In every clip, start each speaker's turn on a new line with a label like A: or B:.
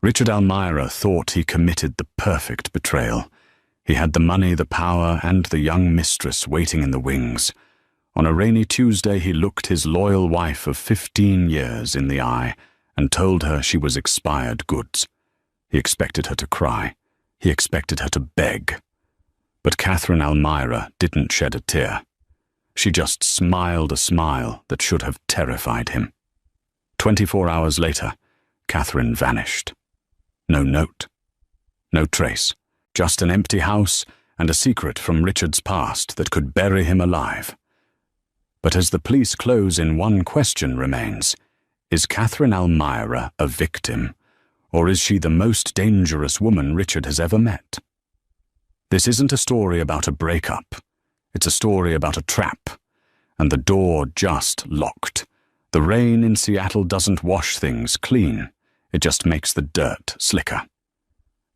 A: Richard Elmira thought he committed the perfect betrayal. He had the money, the power, and the young mistress waiting in the wings. On a rainy Tuesday, he looked his loyal wife of 15 years in the eye and told her she was expired goods. He expected her to cry. He expected her to beg. But Catherine Elmira didn't shed a tear. She just smiled a smile that should have terrified him. 24 hours later, Catherine vanished. No note. No trace. Just an empty house and a secret from Richard's past that could bury him alive. But as the police close in, one question remains. Is Catherine Elmira a victim, or is she the most dangerous woman Richard has ever met? This isn't a story about a breakup. It's a story about a trap, and the door just locked. The rain in Seattle doesn't wash things clean. It just makes the dirt slicker.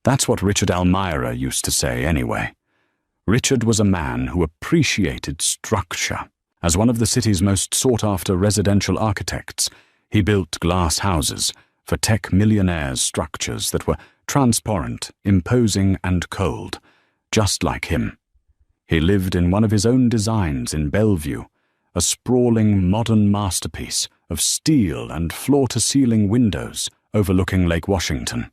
A: That's what Richard Elmira used to say anyway. Richard was a man who appreciated structure. As one of the city's most sought-after residential architects, he built glass houses for tech millionaires' structures that were transparent, imposing, and cold, just like him. He lived in one of his own designs in Bellevue, a sprawling modern masterpiece of steel and floor-to-ceiling windows overlooking Lake Washington.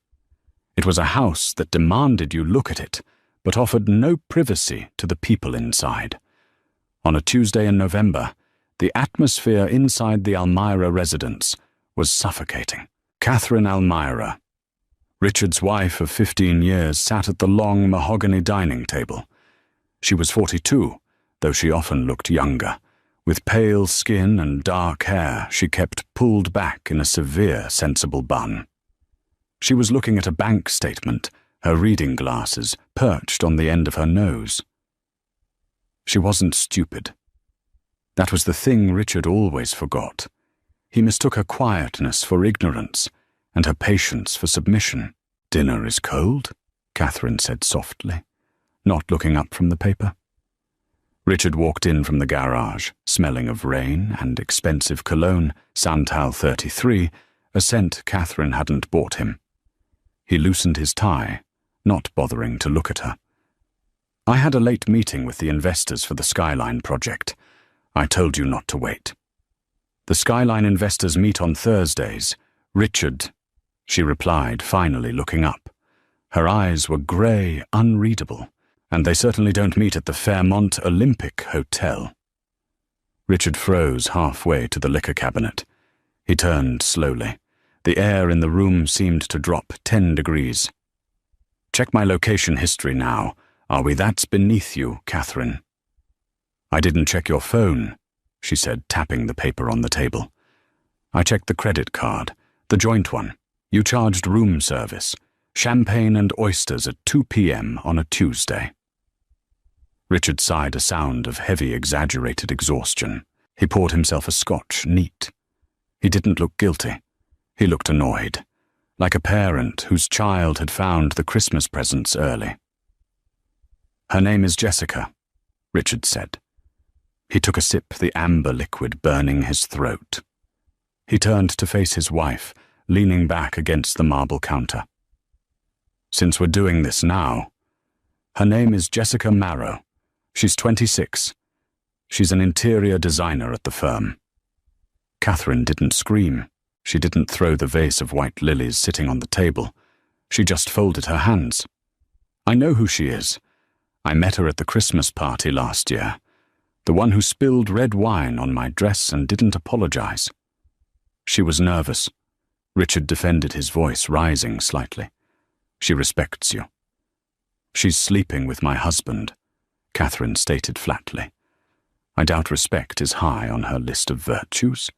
A: It was a house that demanded you look at it, but offered no privacy to the people inside. On a Tuesday in November, the atmosphere inside the Elmira residence was suffocating. Catherine Elmira, Richard's wife of 15 years, sat at the long mahogany dining table. She was 42, though she often looked younger. With pale skin and dark hair, she kept pulled back in a severe, sensible bun. She was looking at a bank statement, her reading glasses perched on the end of her nose. She wasn't stupid. That was the thing Richard always forgot. He mistook her quietness for ignorance, and her patience for submission. "Dinner is cold," Catherine said softly, not looking up from the paper. Richard walked in from the garage, smelling of rain and expensive cologne, Santal 33, a scent Catherine hadn't bought him. He loosened his tie, not bothering to look at her. "I had a late meeting with the investors for the Skyline project. I told you not to wait." "The Skyline investors meet on Thursdays. Richard," she replied, finally looking up. Her eyes were grey, unreadable. "And they certainly don't meet at the Fairmont Olympic Hotel." Richard froze halfway to the liquor cabinet. He turned slowly. The air in the room seemed to drop 10 degrees. "Check my location history now. Are we that beneath you, Catherine?" "I didn't check your phone," she said, tapping the paper on the table. "I checked the credit card, the joint one. You charged room service. Champagne and oysters at 2 p.m. on a Tuesday." Richard sighed a sound of heavy, exaggerated exhaustion. He poured himself a scotch neat. He didn't look guilty. He looked annoyed, like a parent whose child had found the Christmas presents early. "Her name is Jessica," Richard said. He took a sip, the amber liquid burning his throat. He turned to face his wife, leaning back against the marble counter. "Since we're doing this now, her name is Jessica Marrow. She's 26. She's an interior designer at the firm." Catherine didn't scream. She didn't throw the vase of white lilies sitting on the table. She just folded her hands. "I know who she is. I met her at the Christmas party last year. The one who spilled red wine on my dress and didn't apologize." She was nervous. Richard defended his voice, rising slightly. "She respects you." "She's sleeping with my husband," Catherine stated flatly. "I doubt respect is high on her list of virtues."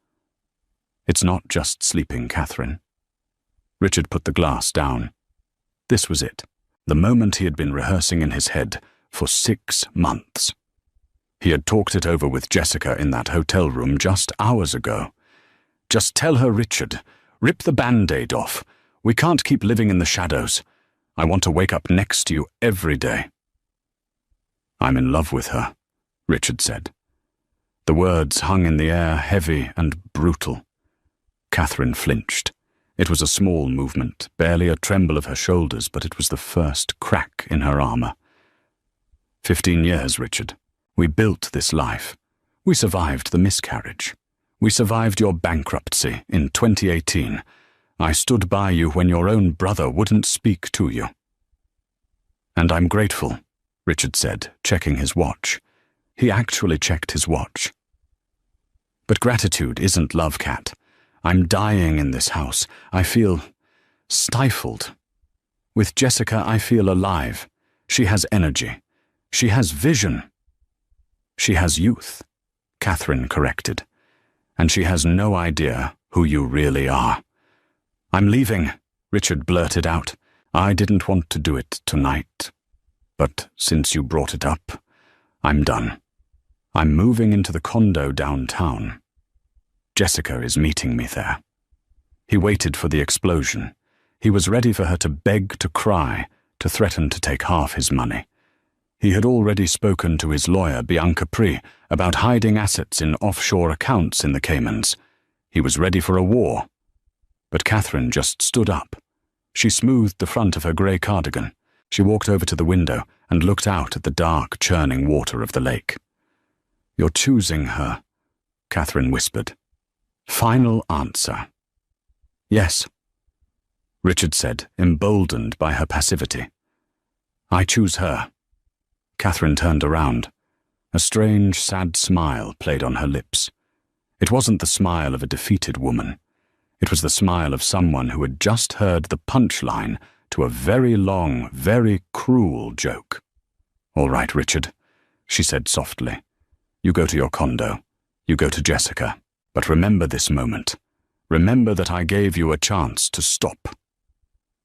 A: "It's not just sleeping, Catherine." Richard put the glass down. This was it, the moment he had been rehearsing in his head for 6 months. He had talked it over with Jessica in that hotel room just hours ago. "Just tell her, Richard. Rip the Band-Aid off. We can't keep living in the shadows. I want to wake up next to you every day." "I'm in love with her," Richard said. The words hung in the air, heavy and brutal. Catherine flinched. It was a small movement, barely a tremble of her shoulders, but it was the first crack in her armor. 15 years, Richard. We built this life. We survived the miscarriage. We survived your bankruptcy in 2018. I stood by you when your own brother wouldn't speak to you. And I'm grateful, Richard said, checking his watch. He actually checked his watch. But gratitude isn't love, Kat. I'm dying in this house. I feel stifled. With Jessica, I feel alive. She has energy. She has vision. She has youth, Catherine corrected. And she has no idea who you really are. I'm leaving, Richard blurted out. I didn't want to do it tonight. But since you brought it up, I'm done. I'm moving into the condo downtown. Jessica is meeting me there. He waited for the explosion. He was ready for her to beg, to cry, to threaten to take half his money. He had already spoken to his lawyer, Bianca Pri, about hiding assets in offshore accounts in the Caymans. He was ready for a war. But Catherine just stood up. She smoothed the front of her grey cardigan. She walked over to the window and looked out at the dark, churning water of the lake. You're choosing her, Catherine whispered. Final answer. Yes, Richard said, emboldened by her passivity. I choose her. Catherine turned around. A strange, sad smile played on her lips. It wasn't the smile of a defeated woman. It was the smile of someone who had just heard the punchline to a very long, very cruel joke. All right, Richard, she said softly. You go to your condo. You go to Jessica. But remember this moment. Remember that I gave you a chance to stop.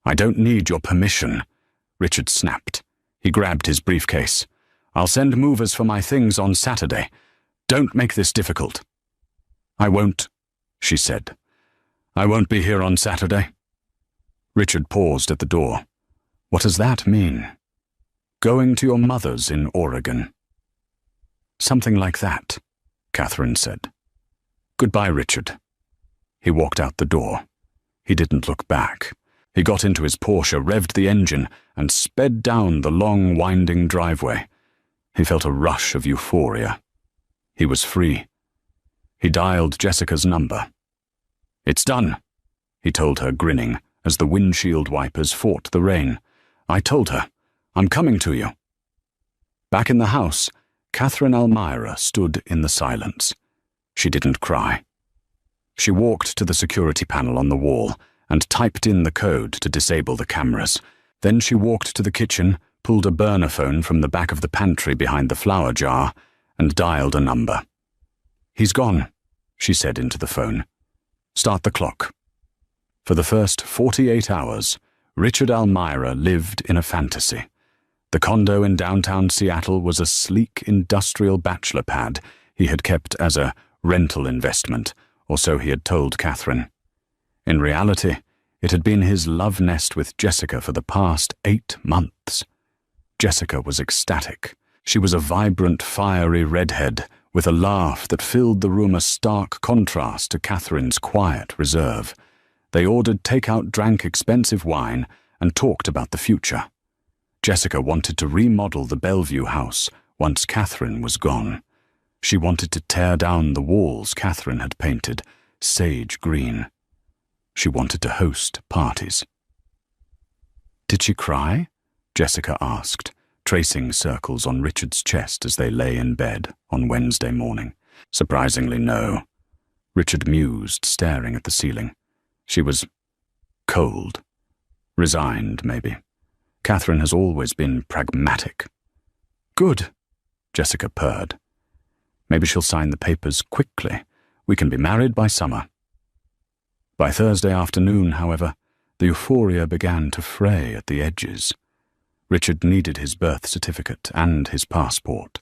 A: I don't need your permission, Richard snapped. He grabbed his briefcase. I'll send movers for my things on Saturday. Don't make this difficult. I won't, she said. I won't be here on Saturday. Richard paused at the door. What does that mean? Going to your mother's in Oregon. Something like that, Catherine said. Goodbye, Richard. He walked out the door. He didn't look back. He got into his Porsche, revved the engine, and sped down the long, winding driveway. He felt a rush of euphoria. He was free. He dialed Jessica's number. It's done, he told her, grinning, as the windshield wipers fought the rain. I told her. I'm coming to you. Back in the house, Catherine Elmira stood in the silence. She didn't cry. She walked to the security panel on the wall and typed in the code to disable the cameras. Then she walked to the kitchen, pulled a burner phone from the back of the pantry behind the flour jar, and dialed a number. He's gone, she said into the phone. Start the clock. For the first 48 hours, Richard Elmira lived in a fantasy. The condo in downtown Seattle was a sleek industrial bachelor pad he had kept as a rental investment, or so he had told Catherine. In reality, it had been his love nest with Jessica for the past 8 months. Jessica was ecstatic. She was a vibrant, fiery redhead with a laugh that filled the room, a stark contrast to Catherine's quiet reserve. They ordered takeout, drank expensive wine, and talked about the future. Jessica wanted to remodel the Bellevue house once Catherine was gone. She wanted to tear down the walls Catherine had painted, sage green. She wanted to host parties. Did she cry? Jessica asked, tracing circles on Richard's chest as they lay in bed on Wednesday morning. Surprisingly, no. Richard mused, staring at the ceiling. She was cold. Resigned, maybe. Catherine has always been pragmatic. Good, Jessica purred. Maybe she'll sign the papers quickly. We can be married by summer. By Thursday afternoon, however, the euphoria began to fray at the edges. Richard needed his birth certificate and his passport.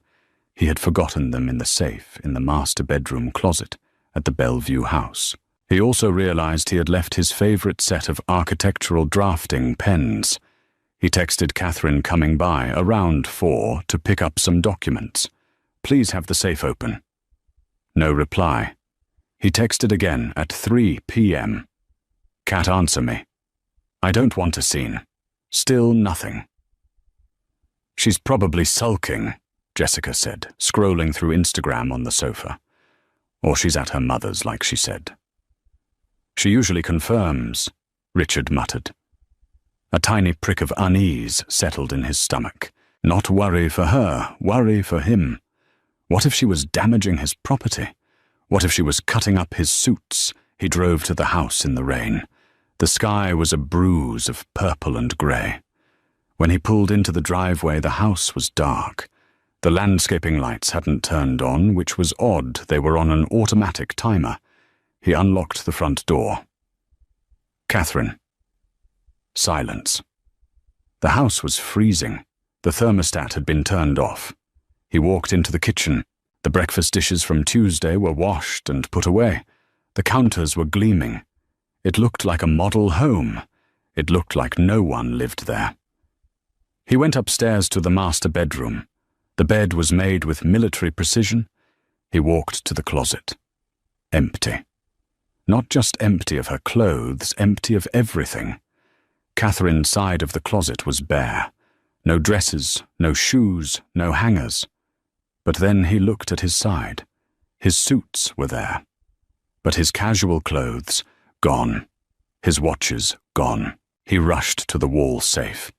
A: He had forgotten them in the safe in the master bedroom closet at the Bellevue house. He also realized he had left his favorite set of architectural drafting pens. He texted Catherine coming by around 4 to pick up some documents. Please have the safe open. No reply. He texted again at 3 p.m. Cat, answer me. I don't want a scene. Still nothing. She's probably sulking, Jessica said, scrolling through Instagram on the sofa. Or she's at her mother's, like she said. She usually confirms, Richard muttered. A tiny prick of unease settled in his stomach. Not worry for her, worry for him. What if she was damaging his property? What if she was cutting up his suits? He drove to the house in the rain. The sky was a bruise of purple and grey. When he pulled into the driveway, the house was dark. The landscaping lights hadn't turned on, which was odd. They were on an automatic timer. He unlocked the front door. Catherine. Silence. The house was freezing. The thermostat had been turned off. He walked into the kitchen. The breakfast dishes from Tuesday were washed and put away. The counters were gleaming. It looked like a model home. It looked like no one lived there. He went upstairs to the master bedroom. The bed was made with military precision. He walked to the closet. Empty. Not just empty of her clothes, empty of everything. Catherine's side of the closet was bare. No dresses, no shoes, no hangers. But then he looked at his side. His suits were there. But his casual clothes, gone. His watches, gone. He rushed to the wall safe.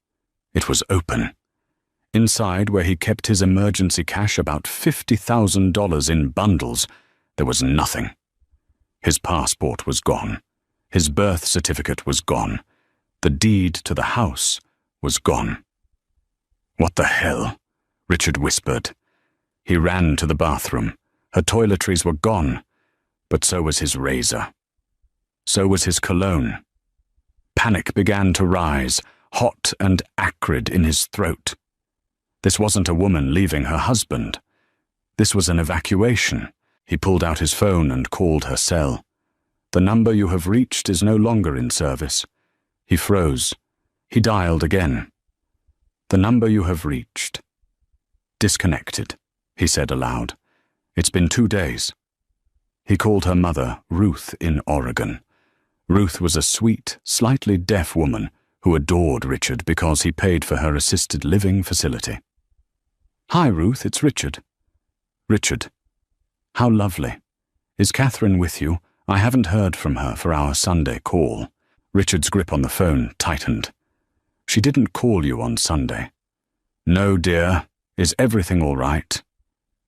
A: It was open. Inside, where he kept his emergency cash, about $50,000 in bundles, there was nothing. His passport was gone. His birth certificate was gone. The deed to the house was gone. What the hell? Richard whispered. He ran to the bathroom. Her toiletries were gone, but so was his razor. So was his cologne. Panic began to rise, hot and acrid in his throat. This wasn't a woman leaving her husband. This was an evacuation. He pulled out his phone and called her cell. The number you have reached is no longer in service. He froze. He dialed again. The number you have reached. Disconnected, he said aloud. It's been 2 days. He called her mother, Ruth, in Oregon. Ruth was a sweet, slightly deaf woman who adored Richard because he paid for her assisted living facility. Hi, Ruth, it's Richard. Richard. How lovely. Is Catherine with you? I haven't heard from her for our Sunday call. Richard's grip on the phone tightened. She didn't call you on Sunday. No, dear. Is everything all right?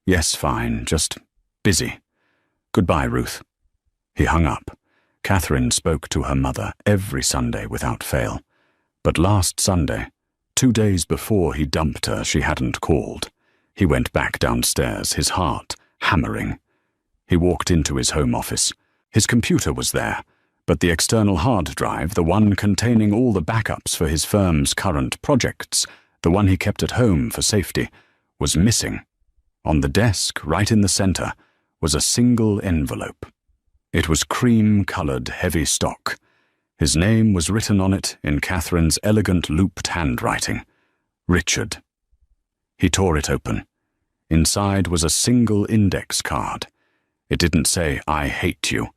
A: Yes, fine, just busy. Goodbye, Ruth. He hung up. Catherine spoke to her mother every Sunday without fail. But last Sunday, 2 days before he dumped her, she hadn't called. He went back downstairs, his heart hammering. He walked into his home office. His computer was there, but the external hard drive, the one containing all the backups for his firm's current projects, the one he kept at home for safety, was missing. On the desk, right in the center, was a single envelope. It was cream-colored heavy stock. His name was written on it in Catherine's elegant looped handwriting. Richard. He tore it open. Inside was a single index card. It didn't say, I hate you.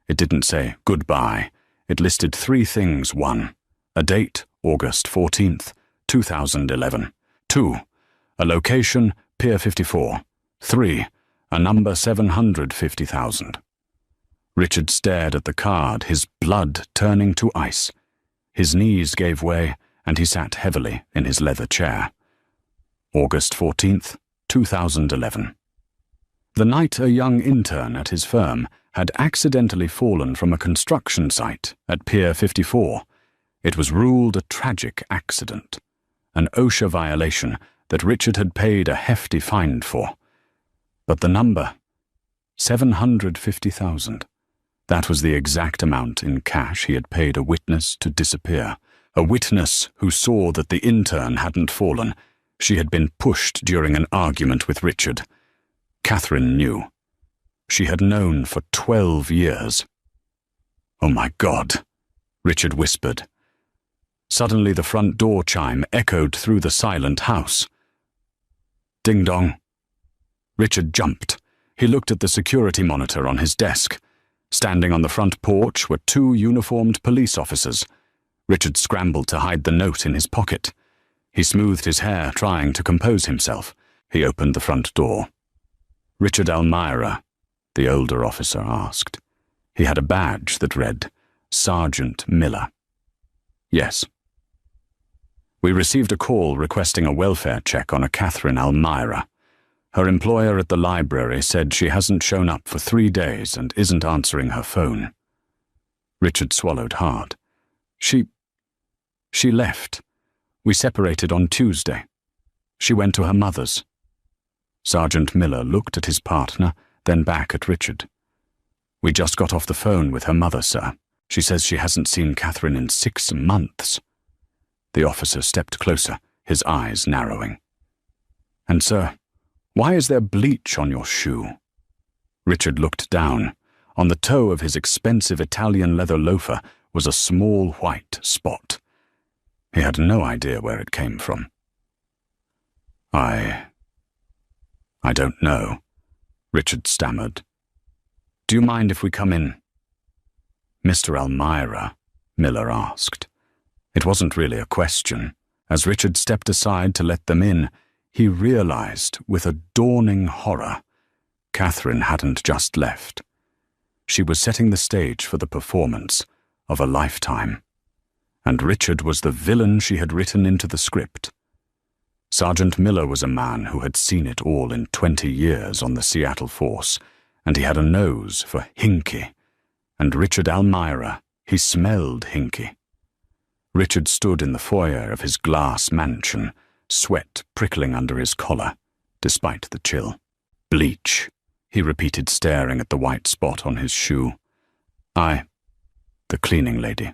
A: It didn't say, goodbye. It listed 3 things. 1. A date, August 14th, 2011. 2. A location, Pier 54. 3. A number 750,000. Richard stared at the card, his blood turning to ice. His knees gave way, and he sat heavily in his leather chair. August 14th, 2011. The night a young intern at his firm had accidentally fallen from a construction site at Pier 54. It was ruled a tragic accident, an OSHA violation that Richard had paid a hefty fine for. But the number, 750,000. That was the exact amount in cash he had paid a witness to disappear. A witness who saw that the intern hadn't fallen. She had been pushed during an argument with Richard. Catherine knew. She had known for 12 years. Oh my God, Richard whispered. Suddenly the front door chime echoed through the silent house. Ding dong. Richard jumped. He looked at the security monitor on his desk. Standing on the front porch were 2 uniformed police officers. Richard scrambled to hide the note in his pocket. He smoothed his hair, trying to compose himself. He opened the front door. "Richard Elmira?" the older officer asked. He had a badge that read, Sergeant Miller. "Yes." "We received a call requesting a welfare check on a Catherine Elmira. Her employer at the library said she hasn't shown up for 3 days and isn't answering her phone." Richard swallowed hard. She left. We separated on Tuesday. She went to her mother's." Sergeant Miller looked at his partner, then back at Richard. "We just got off the phone with her mother, sir. She says she hasn't seen Catherine in 6 months. The officer stepped closer, his eyes narrowing. "And, sir, why is there bleach on your shoe?" Richard looked down. On the toe of his expensive Italian leather loafer was a small white spot. He had no idea where it came from. I don't know," Richard stammered. "Do you mind if we come in?" "Mr. Elmira?" Miller asked. It wasn't really a question. As Richard stepped aside to let them in, he realized with a dawning horror, Catherine hadn't just left. She was setting the stage for the performance of a lifetime. And Richard was the villain she had written into the script. Sergeant Miller was a man who had seen it all in 20 years on the Seattle force, and he had a nose for hinky. And Richard Elmira, he smelled hinky. Richard stood in the foyer of his glass mansion, sweat prickling under his collar, despite the chill. "Bleach," he repeated, staring at the white spot on his shoe. The cleaning lady.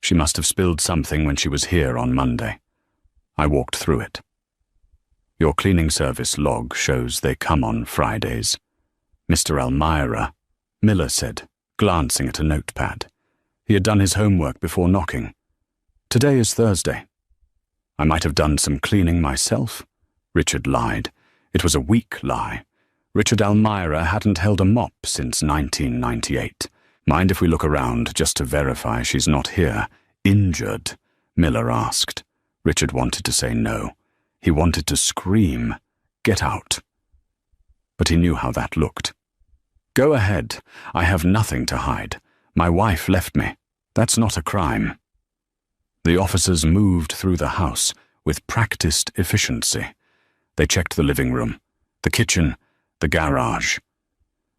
A: She must have spilled something when she was here on Monday. I walked through it. Your cleaning service log shows they come on Fridays. Mr. Elmira," Miller said, glancing at a notepad. He had done his homework before knocking. "Today is Thursday." "I might have done some cleaning myself," Richard lied. It was a weak lie. Richard Elmira hadn't held a mop since 1998. "Mind if we look around just to verify she's not here, injured?" Miller asked. Richard wanted to say no. He wanted to scream, "Get out." But he knew how that looked. "Go ahead. I have nothing to hide. My wife left me. That's not a crime." The officers moved through the house with practiced efficiency. They checked the living room, the kitchen, the garage.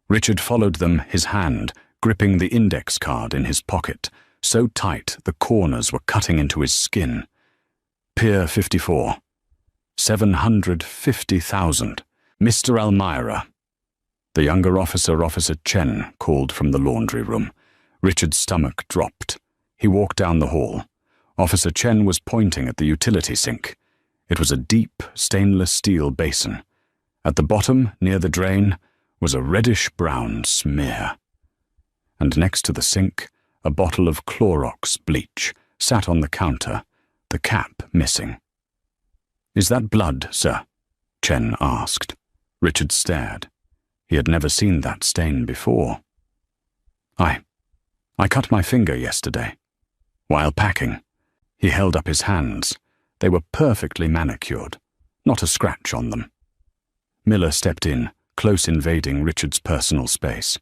A: Richard followed them, his hand gripping the index card in his pocket, so tight the corners were cutting into his skin. Pier 54. 750,000. Mr. Elmira. The younger officer, Officer Chen, called from the laundry room. Richard's stomach dropped. He walked down the hall. Officer Chen was pointing at the utility sink. It was a deep, stainless steel basin. At the bottom, near the drain, was a reddish-brown smear. And next to the sink, a bottle of Clorox bleach sat on the counter, the cap missing. "Is that blood, sir?" Chen asked. Richard stared. He had never seen that stain before. I cut my finger yesterday. While packing." He held up his hands. They were perfectly manicured, not a scratch on them. Miller stepped in, close invading Richard's personal space.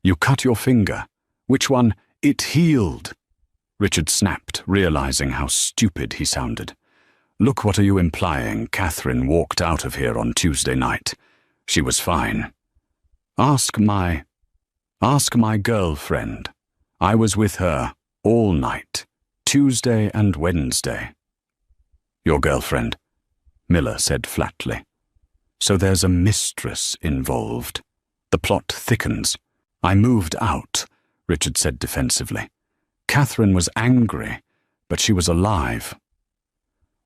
A: "You cut your finger. Which one? It healed." Richard snapped, realizing how stupid he sounded. "Look, what are you implying? Catherine walked out of here on Tuesday night. She was fine. Ask my girlfriend. I was with her all night, Tuesday and Wednesday." "Your girlfriend," Miller said flatly. "So there's a mistress involved. The plot thickens." "I moved out," Richard said defensively. "Catherine was angry, but she was alive.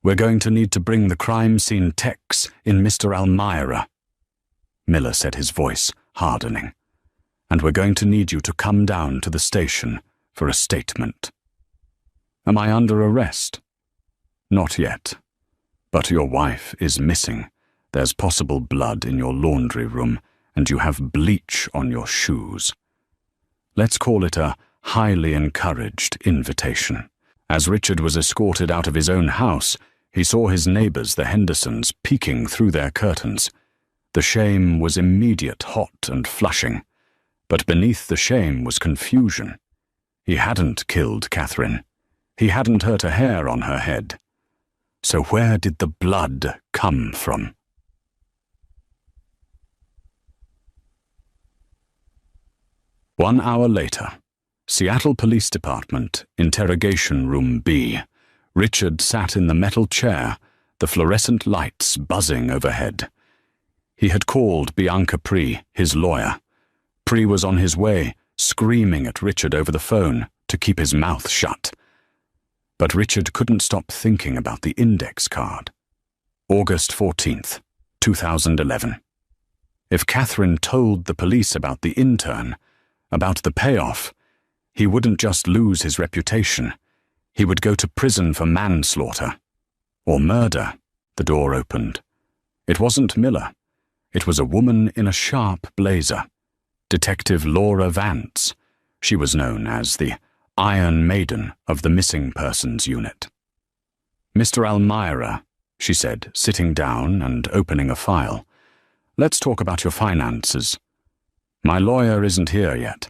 A: We're going to need to bring the crime scene techs in Mr. Elmira," Miller said, his voice hardening. "And we're going to need you to come down to the station for a statement." "Am I under arrest?" "Not yet. But your wife is missing. There's possible blood in your laundry room, and you have bleach on your shoes." Let's call it a highly encouraged invitation. As Richard was escorted out of his own house, he saw his neighbors, the Hendersons, peeking through their curtains. The shame was immediate, hot and flushing, but beneath the shame was confusion. He hadn't killed Catherine. He hadn't hurt a hair on her head. So where did the blood come from? One hour later, Seattle Police Department, Interrogation Room B. Richard sat in the metal chair, the fluorescent lights buzzing overhead. He had called Bianca Pree, his lawyer. Pree was on his way, screaming at Richard over the phone to keep his mouth shut. But Richard couldn't stop thinking about the index card. August 14th, 2011. If Catherine told the police about the intern, about the payoff, he wouldn't just lose his reputation. He would go to prison for manslaughter. Or murder. The door opened. It wasn't Miller. It was a woman in a sharp blazer. Detective Laura Vance. She was known as the Iron Maiden of the Missing Persons Unit. "Mr. Almira," she said, sitting down and opening a file. "Let's talk about your finances. My lawyer isn't here yet."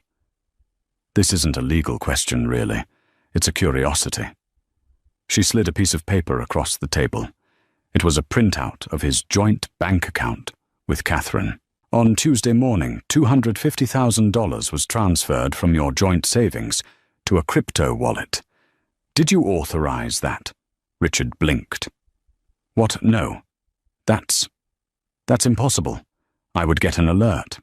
A: This isn't a legal question, really. It's a curiosity. She slid a piece of paper across the table. It was a printout of his joint bank account with Catherine. On Tuesday morning, $250,000 was transferred from your joint savings to a crypto wallet. Did you authorize that? Richard blinked. What? No. That's impossible. I would get an alert.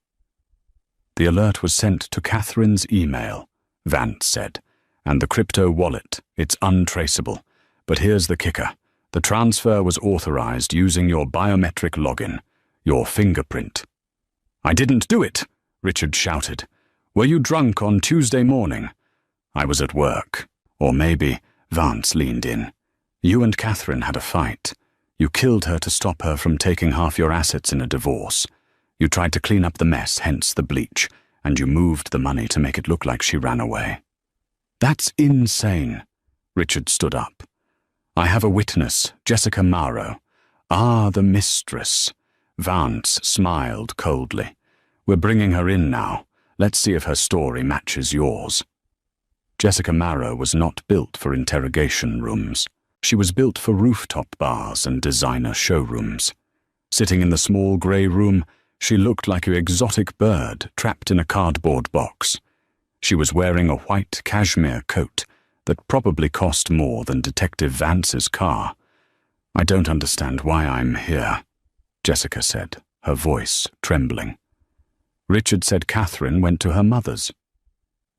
A: The alert was sent to Catherine's email, Vance said, and the crypto wallet, it's untraceable. But here's the kicker. The transfer was authorized using your biometric login, your fingerprint. "I didn't do it," Richard shouted. "Were you drunk on Tuesday morning?" "I was at work." Or maybe, Vance leaned in. "You and Catherine had a fight. You killed her to stop her from taking half your assets in a divorce. You tried to clean up the mess, hence the bleach, and you moved the money to make it look like she ran away." "That's insane." Richard stood up. "I have a witness, Jessica Morrow." "Ah, the Mistress." Vance smiled coldly. "We're bringing her in now. Let's see if her story matches yours." Jessica Morrow was not built for interrogation rooms. She was built for rooftop bars and designer showrooms. Sitting in the small grey room, she looked like an exotic bird trapped in a cardboard box. She was wearing a white cashmere coat that probably cost more than Detective Vance's car. "I don't understand why I'm here," Jessica said, her voice trembling. Richard said Catherine went to her mother's.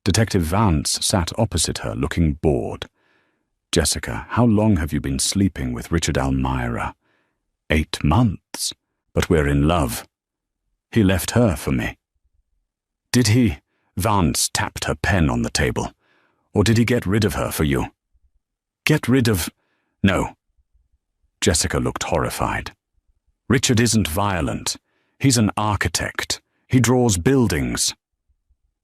A: Detective Vance sat opposite her, looking bored. "Jessica, how long have you been sleeping with Richard Almira?" 8 months. But we're in love. He left her for me." "Did he?" Vance tapped her pen on the table. "Or did he get rid of her for you?" "Get rid of—" "No." Jessica looked horrified. "Richard isn't violent. He's an architect. He draws buildings."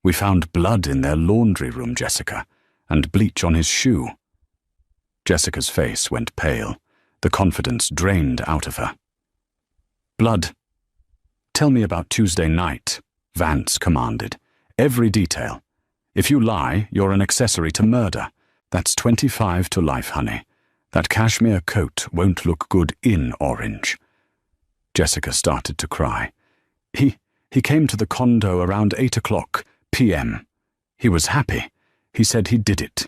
A: "We found blood in their laundry room, Jessica, and bleach on his shoe." Jessica's face went pale. The confidence drained out of her. "Blood. Tell me about Tuesday night," Vance commanded. "Every detail. If you lie, you're an accessory to murder. That's 25 to life, honey. That cashmere coat won't look good in orange." Jessica started to cry. He came to the condo around 8 p.m. He was happy. He said he did it.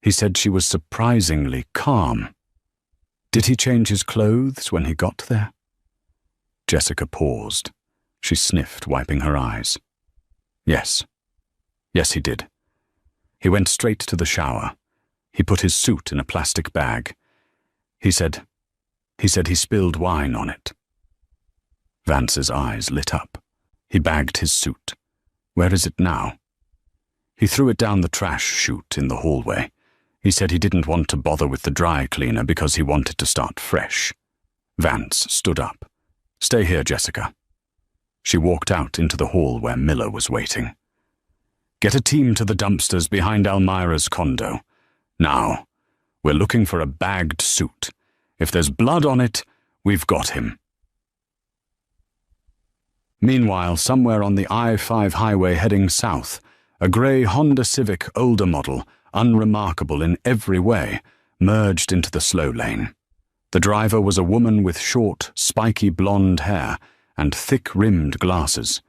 A: He said she was surprisingly calm. Did he change his clothes when he got there?" Jessica paused. She sniffed, wiping her eyes. Yes, he did. He went straight to the shower. He put his suit in a plastic bag. He said he spilled wine on it. Vance's eyes lit up. He bagged his suit. "Where is it now?" "He threw it down the trash chute in the hallway. He said he didn't want to bother with the dry cleaner because he wanted to start fresh." Vance stood up. "Stay here, Jessica." She walked out into the hall where Miller was waiting. Get a team to the dumpsters behind Elmira's condo. Now, we're looking for a bagged suit. If there's blood on it, we've got him." Meanwhile, somewhere on the I-5 highway heading south, a grey Honda Civic older model, unremarkable in every way, merged into the slow lane. The driver was a woman with short, spiky blonde hair and thick-rimmed glasses.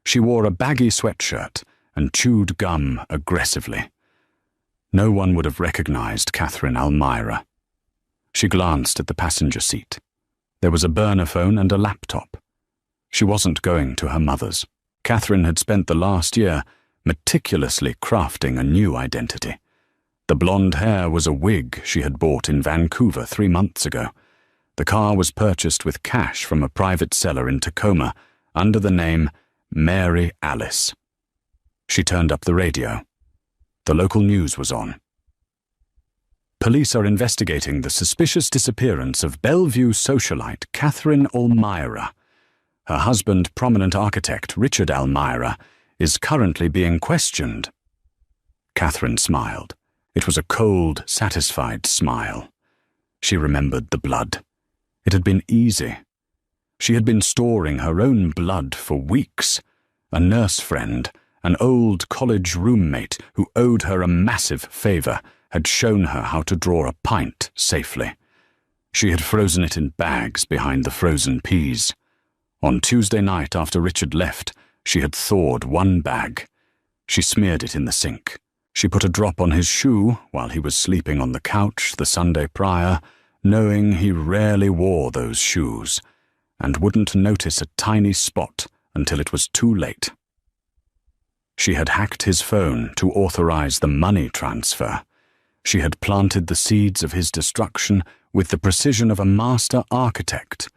A: She wore a baggy sweatshirt and chewed gum aggressively. No one would have recognized Catherine Elmira. She glanced at the passenger seat. There was a burner phone and a laptop. She wasn't going to her mother's. Catherine had spent the last year meticulously crafting a new identity. The blonde hair was a wig she had bought in Vancouver 3 months ago. The car was purchased with cash from a private seller in Tacoma under the name Mary Alice. She turned up the radio. The local news was on. Police are investigating the suspicious disappearance of Bellevue socialite Catherine Elmira. Her husband, prominent architect Richard Elmira, is currently being questioned. Catherine smiled. It was a cold, satisfied smile. She remembered the blood. It had been easy. She had been storing her own blood for weeks. A nurse friend, an old college roommate who owed her a massive favor, had shown her how to draw a pint safely. She had frozen it in bags behind the frozen peas. On Tuesday night after Richard left, she had thawed 1 bag. She smeared it in the sink. She put a drop on his shoe while he was sleeping on the couch the Sunday prior, knowing he rarely wore those shoes, and wouldn't notice a tiny spot until it was too late. She had hacked his phone to authorize the money transfer. She had planted the seeds of his destruction with the precision of a master architect.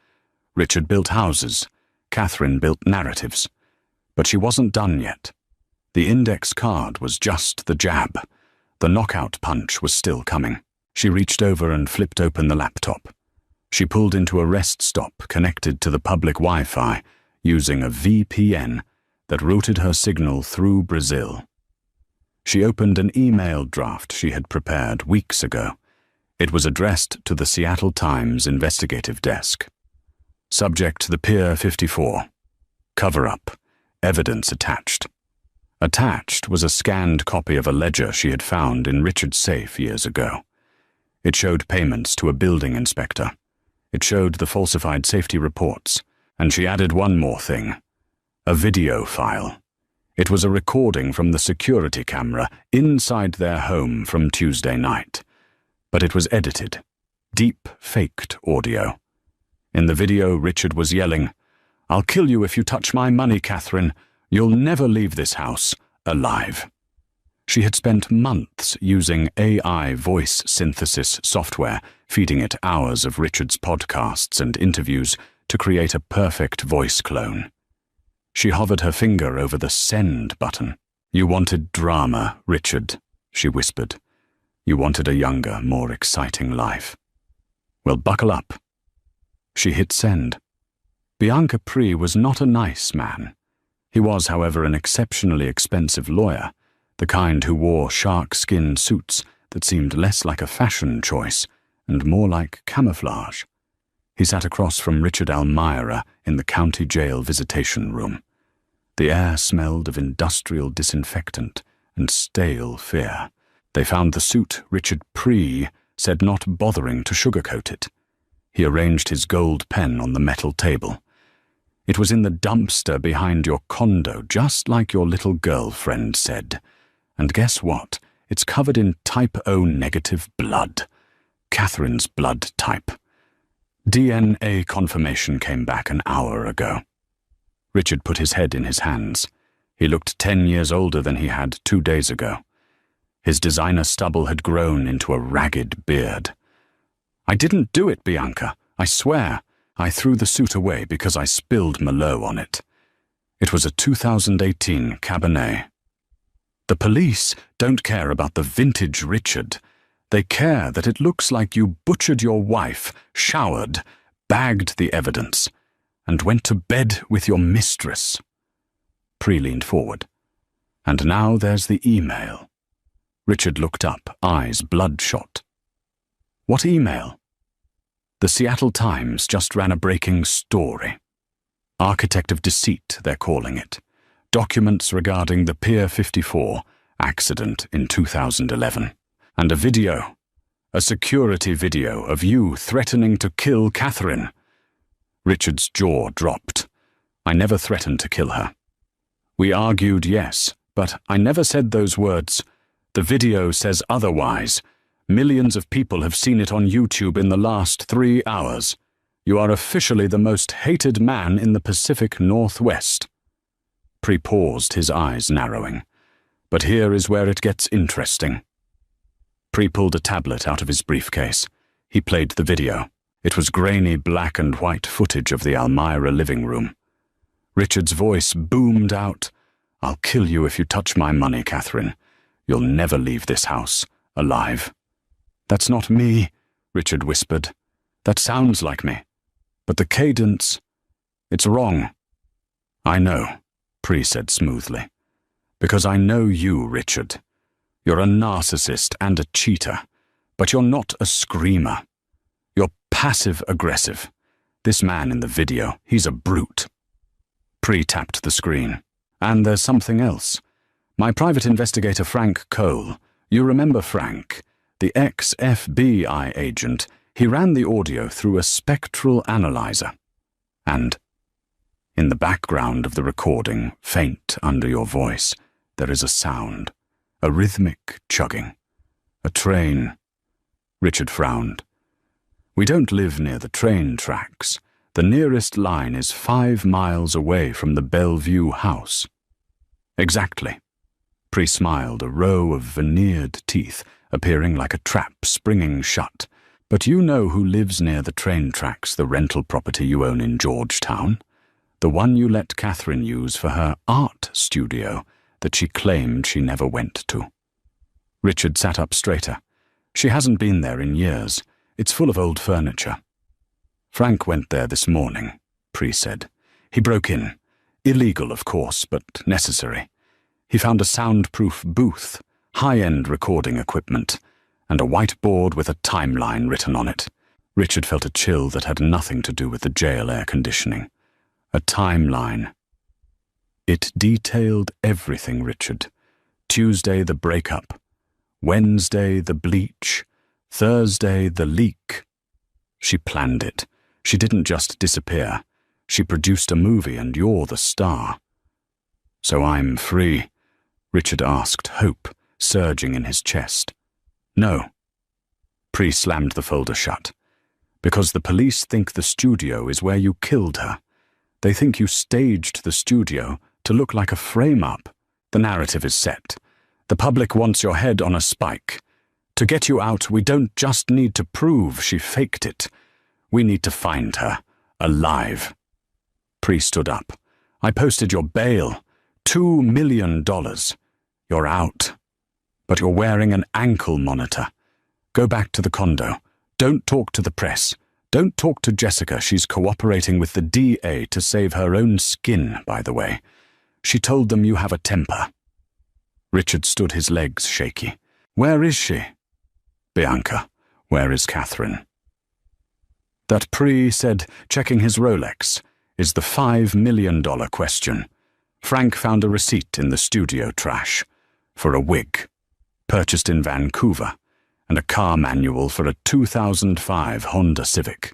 A: Richard built houses. Catherine built narratives. But she wasn't done yet. The index card was just the jab. The knockout punch was still coming. She reached over and flipped open the laptop. She pulled into a rest stop connected to the public Wi-Fi using a VPN that routed her signal through Brazil. She opened an email draft she had prepared weeks ago. It was addressed to the Seattle Times investigative desk. Subject: the Pier 54. Cover-up. Evidence attached. Attached was a scanned copy of a ledger she had found in Richard's safe years ago. It showed payments to a building inspector. It showed the falsified safety reports. And she added one more thing. A video file. It was a recording from the security camera inside their home from Tuesday night. But it was edited. Deep-faked audio. In the video, Richard was yelling, "I'll kill you if you touch my money, Catherine. You'll never leave this house alive." She had spent months using AI voice synthesis software, feeding it hours of Richard's podcasts and interviews to create a perfect voice clone. She hovered her finger over the send button. "You wanted drama, Richard," she whispered. "You wanted a younger, more exciting life. Well, buckle up." She hit send. Bianca Pri was not a nice man. He was, however, an exceptionally expensive lawyer, the kind who wore shark-skin suits that seemed less like a fashion choice and more like camouflage. He sat across from Richard Elmira in the county jail visitation room. The air smelled of industrial disinfectant and stale fear. They found the suit Richard Pri said not bothering to sugarcoat it. He arranged his gold pen on the metal table. "It was in the dumpster behind your condo, just like your little girlfriend said. And guess what? It's covered in type O negative blood. Catherine's blood type. DNA confirmation came back an hour ago." Richard put his head in his hands. He looked 10 years older than he had 2 days ago. His designer stubble had grown into a ragged beard. "I didn't do it, Bianca. I swear. I threw the suit away because I spilled Merlot on it. It was a 2018 Cabernet." "The police don't care about the vintage Richard. They care that it looks like you butchered your wife, showered, bagged the evidence, and went to bed with your mistress." Pri leaned forward. And now there's the email. Richard looked up, eyes bloodshot. What email? The Seattle Times just ran a breaking story. Architect of Deceit, they're calling it. Documents regarding the Pier 54 accident in 2011. And a video. A security video of you threatening to kill Catherine. Richard's jaw dropped. I never threatened to kill her. We argued, yes, but I never said those words. The video says otherwise. Millions of people have seen it on YouTube in the last 3 hours. You are officially the most hated man in the Pacific Northwest. Pri paused, his eyes narrowing. But here is where it gets interesting. Pri pulled a tablet out of his briefcase. He played the video. It was grainy black and white footage of the Elmira living room. Richard's voice boomed out. I'll kill you if you touch my money, Catherine. You'll never leave this house alive. That's not me, Richard whispered. That sounds like me. But the cadence, it's wrong. I know, Pri said smoothly. Because I know you, Richard. You're a narcissist and a cheater, but you're not a screamer. You're passive-aggressive. This man in the video, he's a brute. Pri tapped the screen. And there's something else. My private investigator Frank Cole, you remember Frank, the ex-FBI agent, he ran the audio through a spectral analyzer. And in the background of the recording, faint under your voice, there is a sound, a rhythmic chugging. A train. Richard frowned. We don't live near the train tracks. The nearest line is 5 miles away from the Bellevue house. Exactly. Pri smiled, a row of veneered teeth, appearing like a trap springing shut. But you know who lives near the train tracks, the rental property you own in Georgetown? The one you let Catherine use for her art studio that she claimed she never went to. Richard sat up straighter. She hasn't been there in years. It's full of old furniture. Frank went there this morning, Pri said. He broke in. Illegal, of course, but necessary. He found a soundproof booth, high-end recording equipment, and a whiteboard with a timeline written on it. Richard felt a chill that had nothing to do with the jail air conditioning. A timeline. It detailed everything, Richard. Tuesday, the breakup. Wednesday, the bleach. Thursday, the leak. She planned it. She didn't just disappear. She produced a movie and you're the star. So I'm free? Richard asked, hope surging in his chest. No. Pri slammed the folder shut. Because the police think the studio is where you killed her. They think you staged the studio to look like a frame-up. The narrative is set. The public wants your head on a spike. To get you out, we don't just need to prove she faked it. We need to find her, alive. Pri stood up. I posted your bail. $2 million. You're out. But you're wearing an ankle monitor. Go back to the condo. Don't talk to the press. Don't talk to Jessica. She's cooperating with the DA to save her own skin, by the way. She told them you have a temper. Richard stood, his legs shaky. Where is she? Bianca, where is Catherine? That Pri said, checking his Rolex, is the $5 million question. Frank found a receipt in the studio trash for a wig, purchased in Vancouver, and a car manual for a 2005 Honda Civic.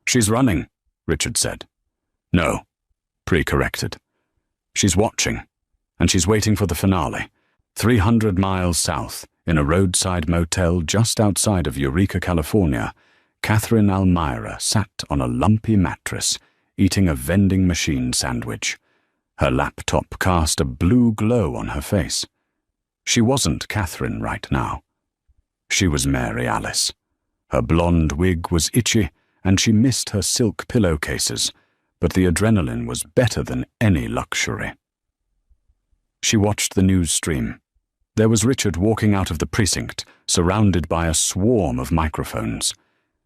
A: She's running, Richard said. No, Pri corrected. She's watching, and she's waiting for the finale, 300 miles south, in a roadside motel just outside of Eureka, California. Catherine Elmira sat on a lumpy mattress, eating a vending machine sandwich. Her laptop cast a blue glow on her face. She wasn't Catherine right now. She was Mary Alice. Her blonde wig was itchy, and she missed her silk pillowcases, but the adrenaline was better than any luxury. She watched the news stream. There was Richard walking out of the precinct, surrounded by a swarm of microphones.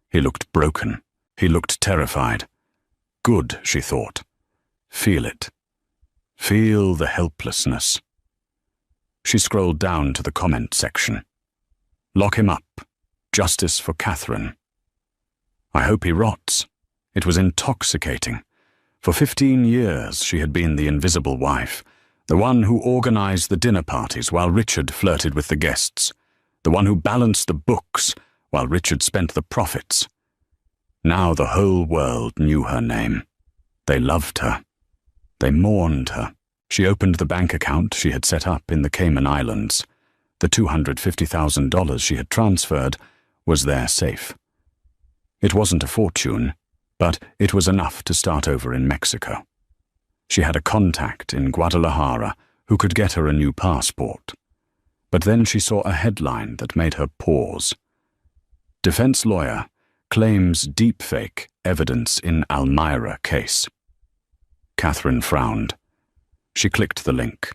A: He looked broken. He looked terrified. Good, she thought. Feel it. Feel the helplessness. She scrolled down to the comment section. Lock him up. Justice for Catherine. I hope he rots. It was intoxicating. For 15 years she had been the invisible wife, the one who organized the dinner parties while Richard flirted with the guests, the one who balanced the books while Richard spent the profits. Now the whole world knew her name. They loved her. They mourned her. She opened the bank account she had set up in the Cayman Islands. The $250,000 she had transferred was there safe. It wasn't a fortune, but it was enough to start over in Mexico. She had a contact in Guadalajara who could get her a new passport. But then she saw a headline that made her pause. Defense lawyer claims deepfake evidence in Almira case. Catherine frowned. She clicked the link.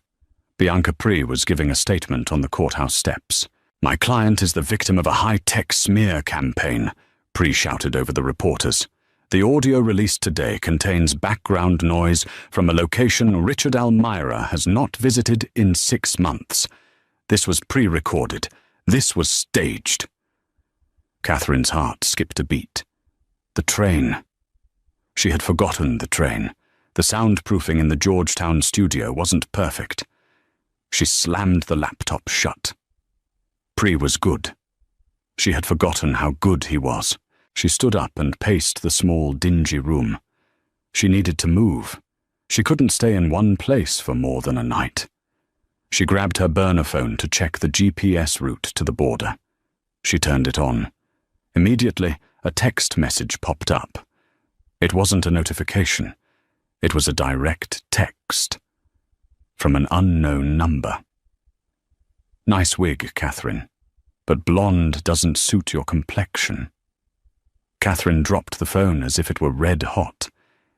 A: Bianca Pree was giving a statement on the courthouse steps. My client is the victim of a high-tech smear campaign, Pree shouted over the reporters. The audio released today contains background noise from a location Richard Almira has not visited in 6 months. This was pre-recorded. This was staged. Catherine's heart skipped a beat. The train. She had forgotten the train. The soundproofing in the Georgetown studio wasn't perfect. She slammed the laptop shut. Pree was good. She had forgotten how good he was. She stood up and paced the small, dingy room. She needed to move. She couldn't stay in one place for more than a night. She grabbed her burner phone to check the GPS route to the border. She turned it on. Immediately, a text message popped up. It wasn't a notification. It was a direct text. From an unknown number. Nice wig, Catherine, but blonde doesn't suit your complexion. Catherine dropped the phone as if it were red hot.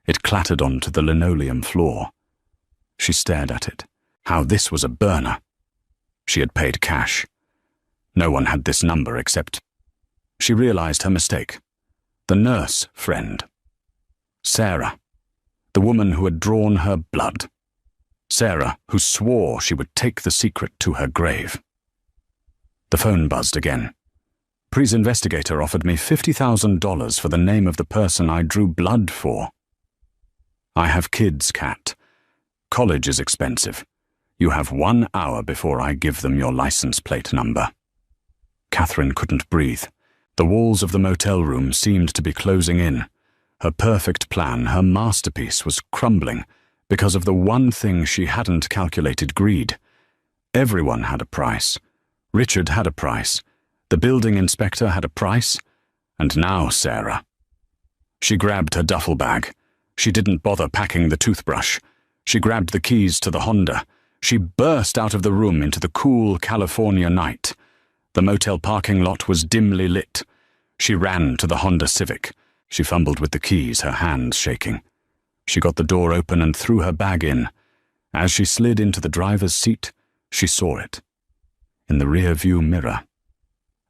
A: It clattered onto the linoleum floor. She stared at it. How this was a burner. She had paid cash. No one had this number except... She realized her mistake. The nurse friend. Sarah. The woman who had drawn her blood. Sarah, who swore she would take the secret to her grave. The phone buzzed again. Pree's investigator offered me $50,000 for the name of the person I drew blood for. I have kids, Kat. College is expensive. You have 1 hour before I give them your license plate number. Catherine couldn't breathe. The walls of the motel room seemed to be closing in. Her perfect plan, her masterpiece, was crumbling because of the one thing she hadn't calculated: greed. Everyone had a price. Richard had a price. The building inspector had a price. And now Sarah. She grabbed her duffel bag. She didn't bother packing the toothbrush. She grabbed the keys to the Honda. She burst out of the room into the cool California night. The motel parking lot was dimly lit. She ran to the Honda Civic. She fumbled with the keys, her hands shaking. She got the door open and threw her bag in. As she slid into the driver's seat, she saw it. In the rear-view mirror.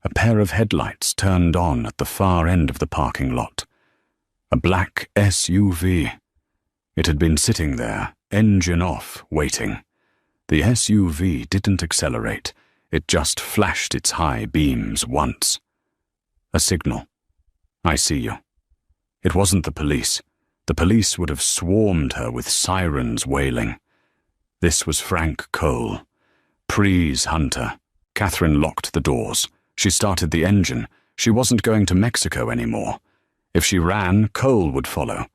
A: A pair of headlights turned on at the far end of the parking lot. A black SUV. It had been sitting there, engine off, waiting. The SUV didn't accelerate. It just flashed its high beams once. A signal. I see you. It wasn't the police. The police would have swarmed her with sirens wailing. This was Frank Cole, Pree's hunter. Catherine locked the doors. She started the engine. She wasn't going to Mexico anymore. If she ran, Cole would follow.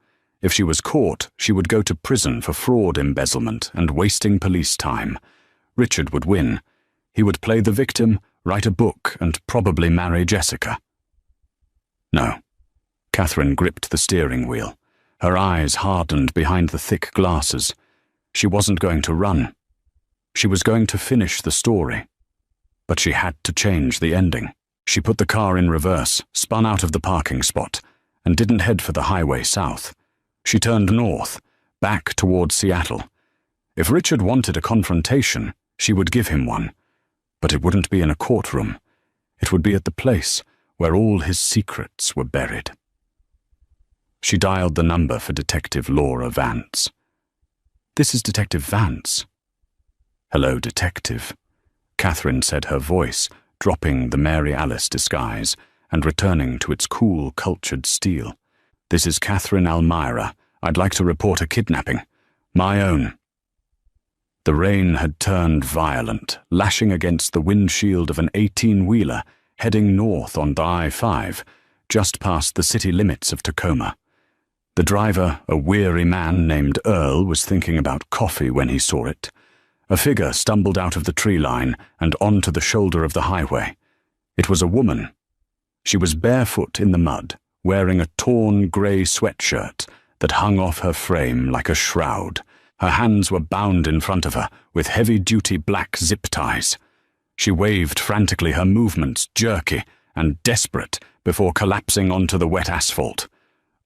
A: If she was caught, she would go to prison for fraud, embezzlement, and wasting police time. Richard would win. He would play the victim, write a book, and probably marry Jessica. No. Catherine gripped the steering wheel. Her eyes hardened behind the thick glasses. She wasn't going to run. She was going to finish the story. But she had to change the ending. She put the car in reverse, spun out of the parking spot, and didn't head for the highway south. She turned north, back towards Seattle. If Richard wanted a confrontation, she would give him one. But it wouldn't be in a courtroom. It would be at the place where all his secrets were buried. She dialed the number for Detective Laura Vance. This is Detective Vance. Hello, Detective. Catherine said, her voice dropping the Mary Alice disguise and returning to its cool, cultured steel. "This is Catherine Almira. I'd like to report a kidnapping. My own." The rain had turned violent, lashing against the windshield of an 18-wheeler heading north on the I-5, just past the city limits of Tacoma. The driver, a weary man named Earl, was thinking about coffee when he saw it. A figure stumbled out of the tree line and onto the shoulder of the highway. It was a woman. She was barefoot in the mud, wearing a torn grey sweatshirt that hung off her frame like a shroud. Her hands were bound in front of her with heavy-duty black zip ties. She waved frantically, her movements jerky and desperate before collapsing onto the wet asphalt.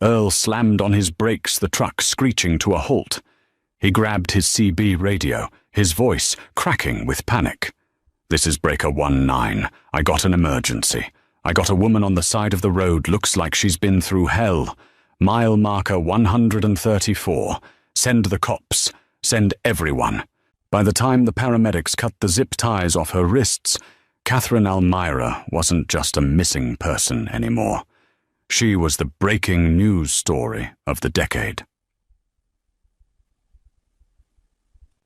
A: Earl slammed on his brakes, the truck screeching to a halt. He grabbed his CB radio, his voice cracking with panic. "This is Breaker 19. I got an emergency. I got a woman on the side of the road, looks like she's been through hell. Mile marker 134. Send the cops. Send everyone." By the time the paramedics cut the zip ties off her wrists, Catherine Almira wasn't just a missing person anymore. She was the breaking news story of the decade.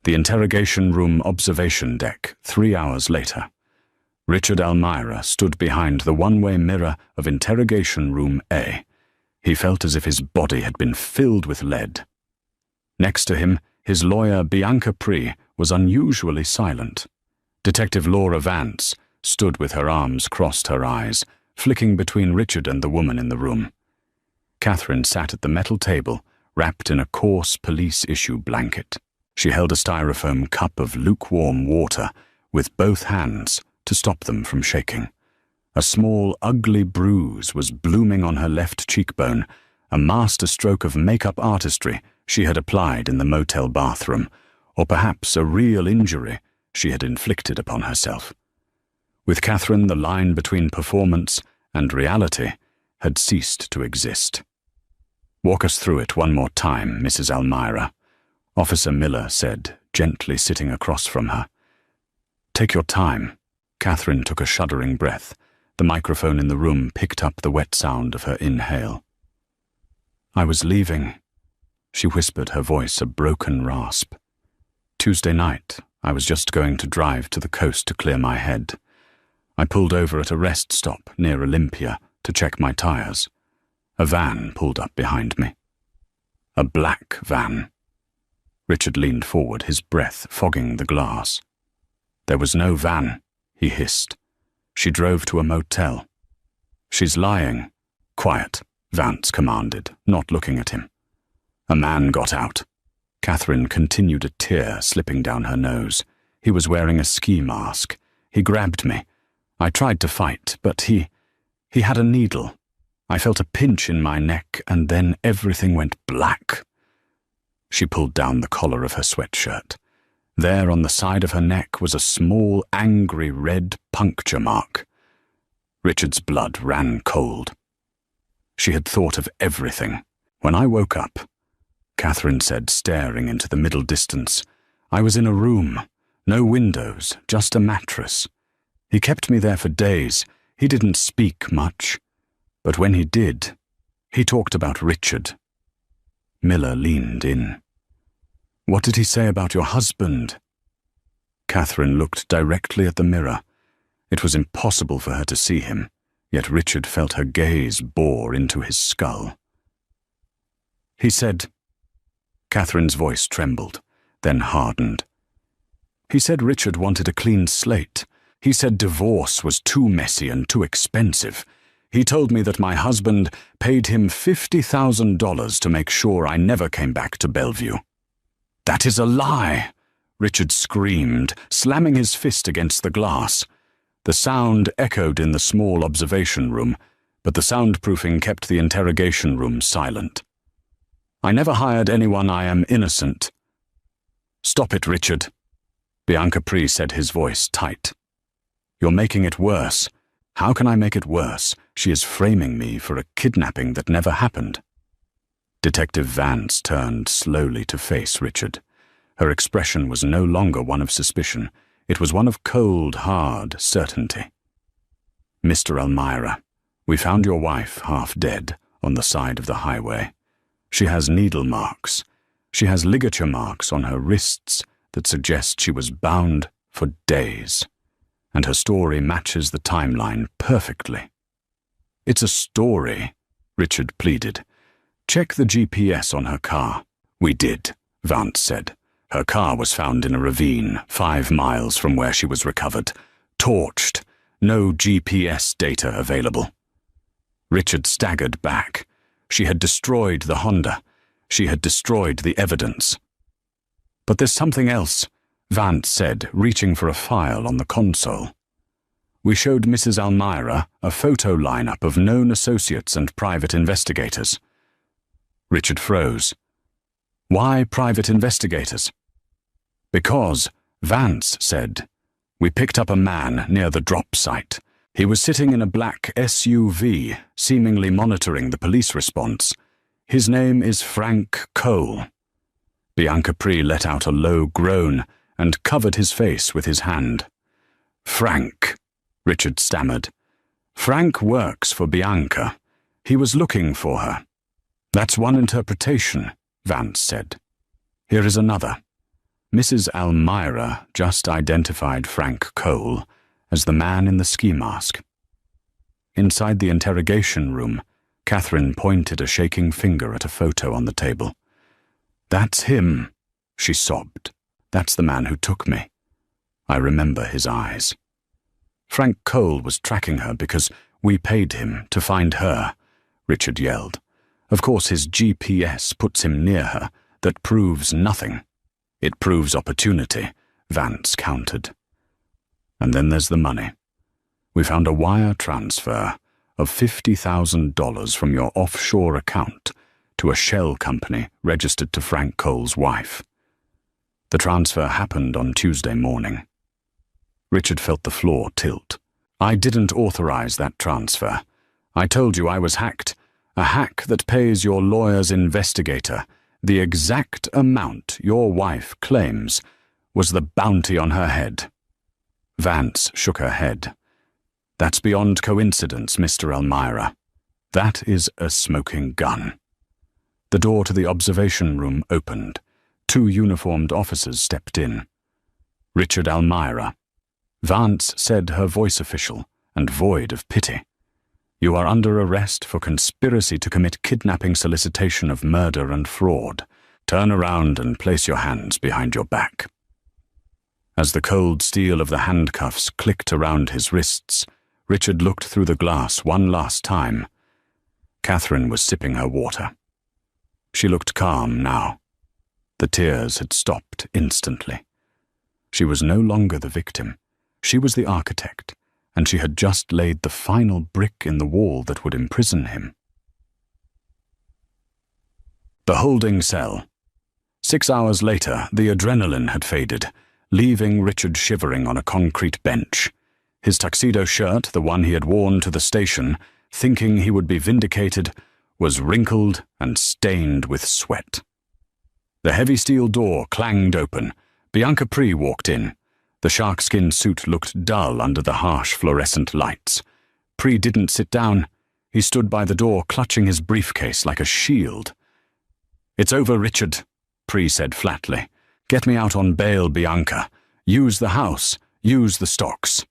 A: The interrogation room observation deck, 3 hours later. Richard Almira stood behind the one-way mirror of interrogation room A. He felt as if his body had been filled with lead. Next to him, his lawyer Bianca Pree was unusually silent. Detective Laura Vance stood with her arms crossed, her eyes flicking between Richard and the woman in the room. Catherine sat at the metal table, wrapped in a coarse police-issue blanket. She held a styrofoam cup of lukewarm water with both hands to stop them from shaking. A small, ugly bruise was blooming on her left cheekbone, a masterstroke of makeup artistry she had applied in the motel bathroom, or perhaps a real injury she had inflicted upon herself. With Catherine, the line between performance and reality had ceased to exist. "Walk us through it one more time, Mrs. Almira," Officer Miller said, gently sitting across from her. "Take your time." Catherine took a shuddering breath. The microphone in the room picked up the wet sound of her inhale. "I was leaving," she whispered, her voice a broken rasp. "Tuesday night, I was just going to drive to the coast to clear my head. I pulled over at a rest stop near Olympia to check my tires. A van pulled up behind me. A black van." Richard leaned forward, his breath fogging the glass. "There was no van," he hissed. "She drove to a motel." "She's lying." "Quiet," Vance commanded, not looking at him. "A man got out." Catherine continued, a tear slipping down her nose. "He was wearing a ski mask. He grabbed me. I tried to fight, but he had a needle. I felt a pinch in my neck, and then everything went black." She pulled down the collar of her sweatshirt. There on the side of her neck was a small, angry red puncture mark. Richard's blood ran cold. She had thought of everything. "When I woke up," Catherine said, staring into the middle distance, "I was in a room. No windows, just a mattress. He kept me there for days. He didn't speak much. But when he did, he talked about Richard." Miller leaned in. "What did he say about your husband?" Catherine looked directly at the mirror. It was impossible for her to see him, yet Richard felt her gaze bore into his skull. "He said..." Catherine's voice trembled, then hardened. "He said Richard wanted a clean slate. He said divorce was too messy and too expensive. He told me that my husband paid him $50,000 to make sure I never came back to Bellevue." "That is a lie!" Richard screamed, slamming his fist against the glass. The sound echoed in the small observation room, but the soundproofing kept the interrogation room silent. "I never hired anyone. I am innocent." "Stop it, Richard," Bianca Pree said, his voice tight. "You're making it worse." "How can I make it worse? She is framing me for a kidnapping that never happened." Detective Vance turned slowly to face Richard. Her expression was no longer one of suspicion. It was one of cold, hard certainty. "Mr. Elmira, we found your wife half dead on the side of the highway. She has needle marks. She has ligature marks on her wrists that suggest she was bound for days. And her story matches the timeline perfectly." "It's a story," Richard pleaded. "Check the GPS on her car." "We did," Vance said. "Her car was found in a ravine 5 miles from where she was recovered. Torched. No GPS data available." Richard staggered back. She had destroyed the Honda. She had destroyed the evidence. "But there's something else," Vance said, reaching for a file on the console. "We showed Mrs. Elmira a photo lineup of known associates and private investigators." Richard froze. "Why private investigators?" "Because," Vance said, "we picked up a man near the drop site. He was sitting in a black SUV, seemingly monitoring the police response. His name is Frank Cole." Bianca Pri let out a low groan and covered his face with his hand. "Frank," Richard stammered. "Frank works for Bianca. He was looking for her." "That's one interpretation," Vance said. "Here is another. Mrs. Elmira just identified Frank Cole as the man in the ski mask." Inside the interrogation room, Catherine pointed a shaking finger at a photo on the table. "That's him," she sobbed. "That's the man who took me. I remember his eyes." "Frank Cole was tracking her because we paid him to find her," Richard yelled. "Of course his GPS puts him near her. That proves nothing." "It proves opportunity," Vance countered. "And then there's the money. We found a wire transfer of $50,000 from your offshore account to a shell company registered to Frank Cole's wife. The transfer happened on Tuesday morning." Richard felt the floor tilt. "I didn't authorize that transfer. I told you I was hacked. A hack that pays your lawyer's investigator the exact amount your wife claims was the bounty on her head." Vance shook her head. "That's beyond coincidence, Mr. Elmira. That is a smoking gun." The door to the observation room opened. 2 uniformed officers stepped in. "Richard Elmira," Vance said, her voice official and void of pity. "You are under arrest for conspiracy to commit kidnapping, solicitation of murder, and fraud. Turn around and place your hands behind your back." As the cold steel of the handcuffs clicked around his wrists, Richard looked through the glass one last time. Catherine was sipping her water. She looked calm now. The tears had stopped instantly. She was no longer the victim. She was the architect, and she had just laid the final brick in the wall that would imprison him. The holding cell. 6 hours later, the adrenaline had faded, leaving Richard shivering on a concrete bench. His tuxedo shirt, the one he had worn to the station, thinking he would be vindicated, was wrinkled and stained with sweat. The heavy steel door clanged open. Bianca Pri walked in. The sharkskin suit looked dull under the harsh fluorescent lights. Pri didn't sit down. He stood by the door, clutching his briefcase like a shield. "It's over, Richard," Pri said flatly. "Get me out on bail, Bianca. Use the house. Use the stocks."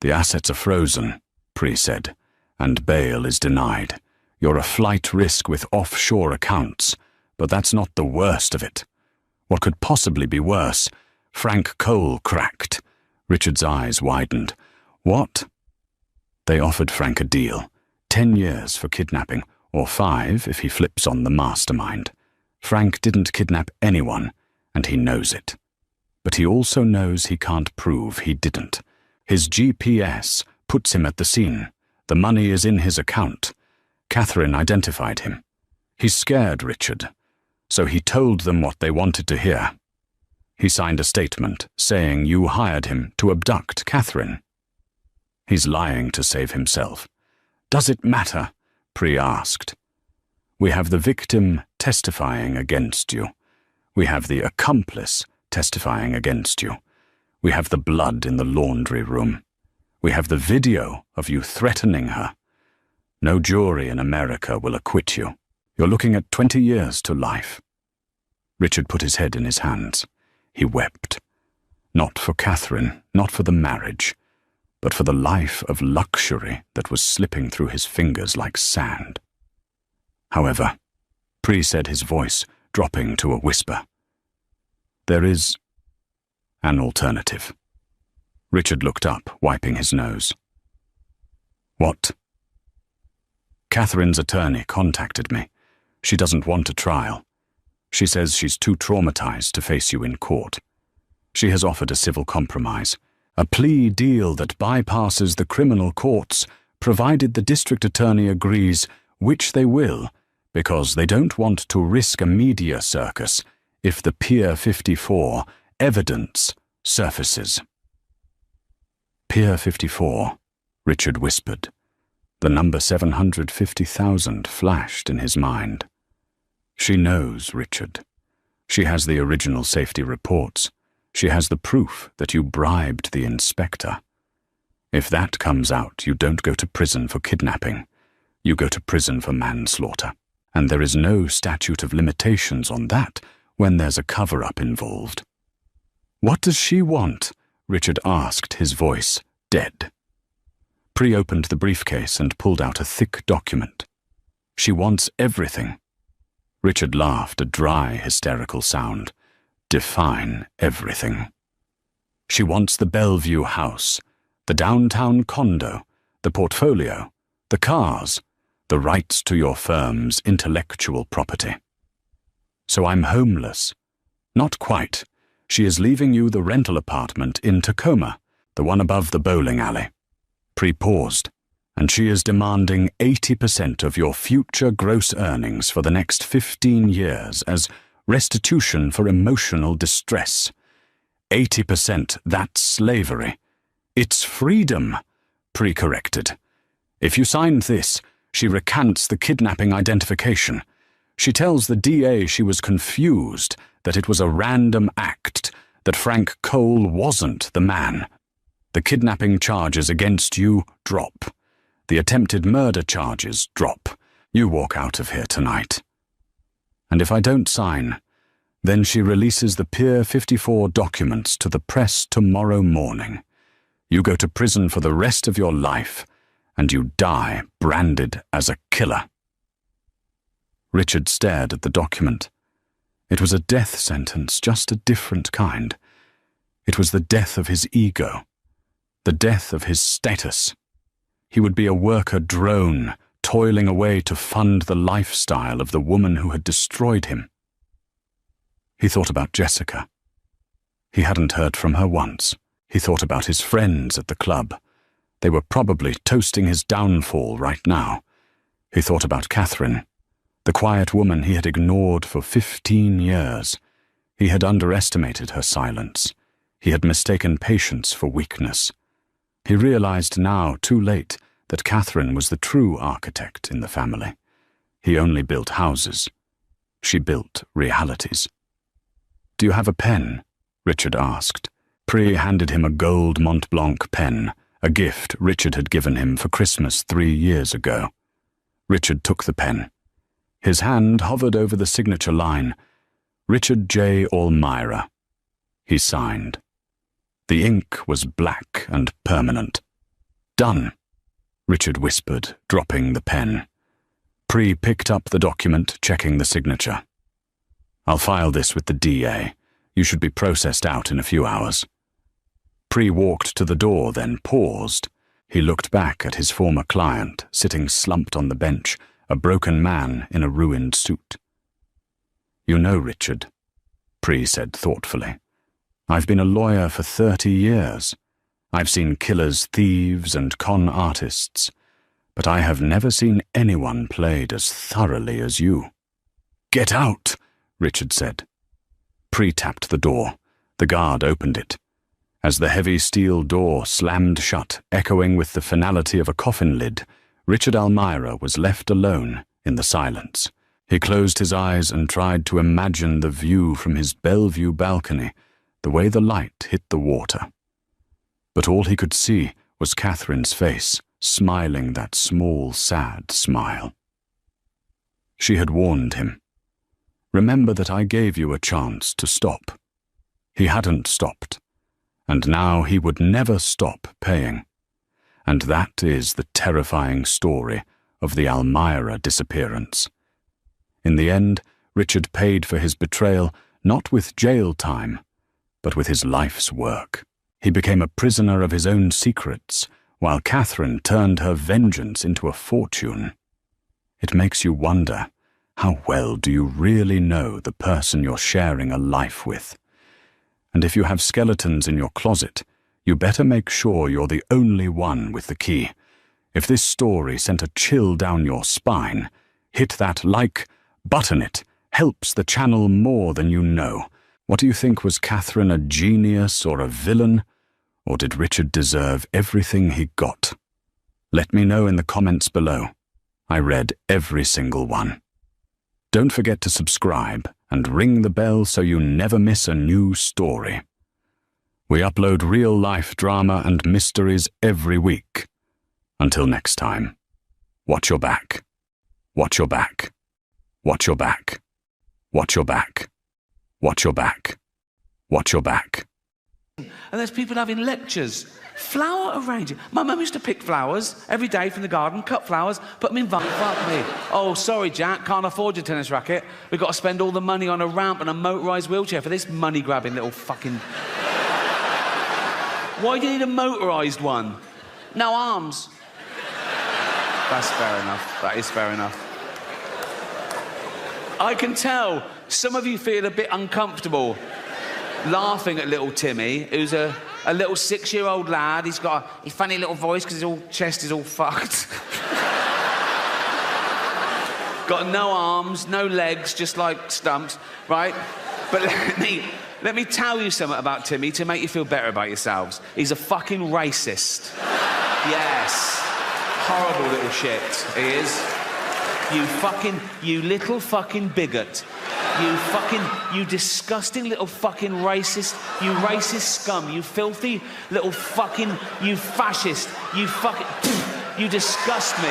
A: "The assets are frozen," Pri said, "and bail is denied. You're a flight risk with offshore accounts, but that's not the worst of it. What could possibly be worse? Frank Cole cracked." Richard's eyes widened. "What?" "They offered Frank a deal. 10 years for kidnapping, or 5 if he flips on the mastermind. Frank didn't kidnap anyone, and he knows it. But he also knows he can't prove he didn't. His GPS puts him at the scene. The money is in his account. Catherine identified him. He's scared, Richard, so he told them what they wanted to hear. He signed a statement saying you hired him to abduct Catherine. He's lying to save himself." "Does it matter?" Pri asked. "We have the victim testifying against you. We have the accomplice testifying against you. We have the blood in the laundry room. We have the video of you threatening her. No jury in America will acquit you. You're looking at 20 years to life." Richard put his head in his hands. He wept. Not for Catherine, not for the marriage, but for the life of luxury that was slipping through his fingers like sand. "However," Pri said, his voice dropping to a whisper, "there is an alternative." Richard looked up, wiping his nose. "What?" "Catherine's attorney contacted me. She doesn't want a trial. She says she's too traumatized to face you in court. She has offered a civil compromise, a plea deal that bypasses the criminal courts, provided the district attorney agrees, which they will, because they don't want to risk a media circus if the Pier 54 evidence surfaces." "Pier 54, Richard whispered. The number 750,000 flashed in his mind. "She knows, Richard. She has the original safety reports. She has the proof that you bribed the inspector. If that comes out, you don't go to prison for kidnapping. You go to prison for manslaughter. And there is no statute of limitations on that when there's a cover-up involved." "What does she want?" Richard asked, his voice dead. Pri opened the briefcase and pulled out a thick document. "She wants everything." Richard laughed, a dry, hysterical sound. "Define everything." "She wants the Bellevue house, the downtown condo, the portfolio, the cars, the rights to your firm's intellectual property." "So I'm homeless?" "Not quite. She is leaving you the rental apartment in Tacoma, the one above the bowling alley." Pri paused. "And she is demanding 80% of your future gross earnings for the next 15 years as restitution for emotional distress. 80%, that's slavery." "It's freedom," Pri corrected. "If you signed this, she recants the kidnapping identification. She tells the DA she was confused, that it was a random act, that Frank Cole wasn't the man. The kidnapping charges against you drop. The attempted murder charges drop. You walk out of here tonight. And if I don't sign, then she releases the Pier 54 documents to the press tomorrow morning. You go to prison for the rest of your life, and you die branded as a killer." Richard stared at the document. It was a death sentence, just a different kind. It was the death of his ego, the death of his status. He would be a worker drone, toiling away to fund the lifestyle of the woman who had destroyed him. He thought about Jessica. He hadn't heard from her once. He thought about his friends at the club. They were probably toasting his downfall right now. He thought about Catherine, the quiet woman he had ignored for 15 years. He had underestimated her silence. He had mistaken patience for weakness. He realized now, too late, that Catherine was the true architect in the family. He only built houses. She built realities. "Do you have a pen?" Richard asked. Pri handed him a gold Mont Blanc pen, a gift Richard had given him for Christmas 3 years ago. Richard took the pen. His hand hovered over the signature line, "Richard J. Almira." He signed. The ink was black and permanent. "Done," Richard whispered, dropping the pen. Pri picked up the document, checking the signature. "I'll file this with the DA. You should be processed out in a few hours." Pri walked to the door, then paused. He looked back at his former client, sitting slumped on the bench, a broken man in a ruined suit. "You know, Richard," Pri said thoughtfully, "I've been a lawyer for 30 years. I've seen killers, thieves, and con artists, but I have never seen anyone played as thoroughly as you." "Get out," Richard said. Pri tapped the door. The guard opened it. As the heavy steel door slammed shut, echoing with the finality of a coffin lid, Richard Almira was left alone in the silence. He closed his eyes and tried to imagine the view from his Bellevue balcony, the way the light hit the water. But all he could see was Catherine's face, smiling that small, sad smile. She had warned him. Remember that I gave you a chance to stop. He hadn't stopped, and now he would never stop paying. And that is the terrifying story of the Elmira disappearance. In the end, Richard paid for his betrayal not with jail time, but with his life's work. He became a prisoner of his own secrets, while Catherine turned her vengeance into a fortune. It makes you wonder, how well do you really know the person you're sharing a life with? And if you have skeletons in your closet, you better make sure you're the only one with the key. If this story sent a chill down your spine, hit that like button. It helps the channel more than you know. What do you think, was Catherine a genius or a villain? Or did Richard deserve everything he got? Let me know in the comments below. I read every single one. Don't forget to subscribe and ring the bell so you never miss a new story. We upload real-life drama and mysteries every week. Until next time, watch your back. Watch your back. Watch your back. Watch your back. Watch your back. Watch your back.
B: And there's people having lectures. Flower arranging. My mum used to pick flowers every day from the garden, cut flowers, put them in vase. Fuck me. Oh, sorry, Jack, can't afford your tennis racket. We've got to spend all the money on a ramp and a motorised wheelchair for this money-grabbing little fucking... Why do you need a motorised one? No arms. That's fair enough. That is fair enough. I can tell some of you feel a bit uncomfortable laughing at little Timmy, who's a little 6-year-old lad. He's got a funny little voice because his chest is all fucked. Got no arms, no legs, just like stumps, right? But let me tell you something about Timmy to make you feel better about yourselves. He's a fucking racist. Yes. Horrible little shit, he is. You little fucking bigot. You disgusting little fucking racist, you racist scum, you filthy little fucking, you fascist, you fucking, you disgust me.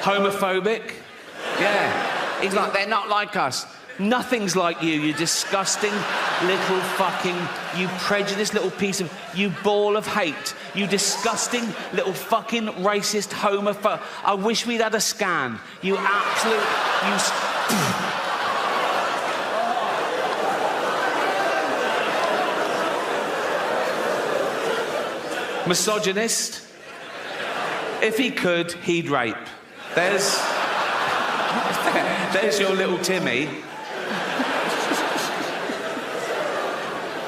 B: Homophobic? Yeah. He's like, they're not like us. Nothing's like you disgusting little fucking, you prejudiced little piece of, you ball of hate, you disgusting little fucking racist homophobe. I wish we'd had a scan. You absolute, you... Misogynist. If he could, he'd rape. There's your little Timmy.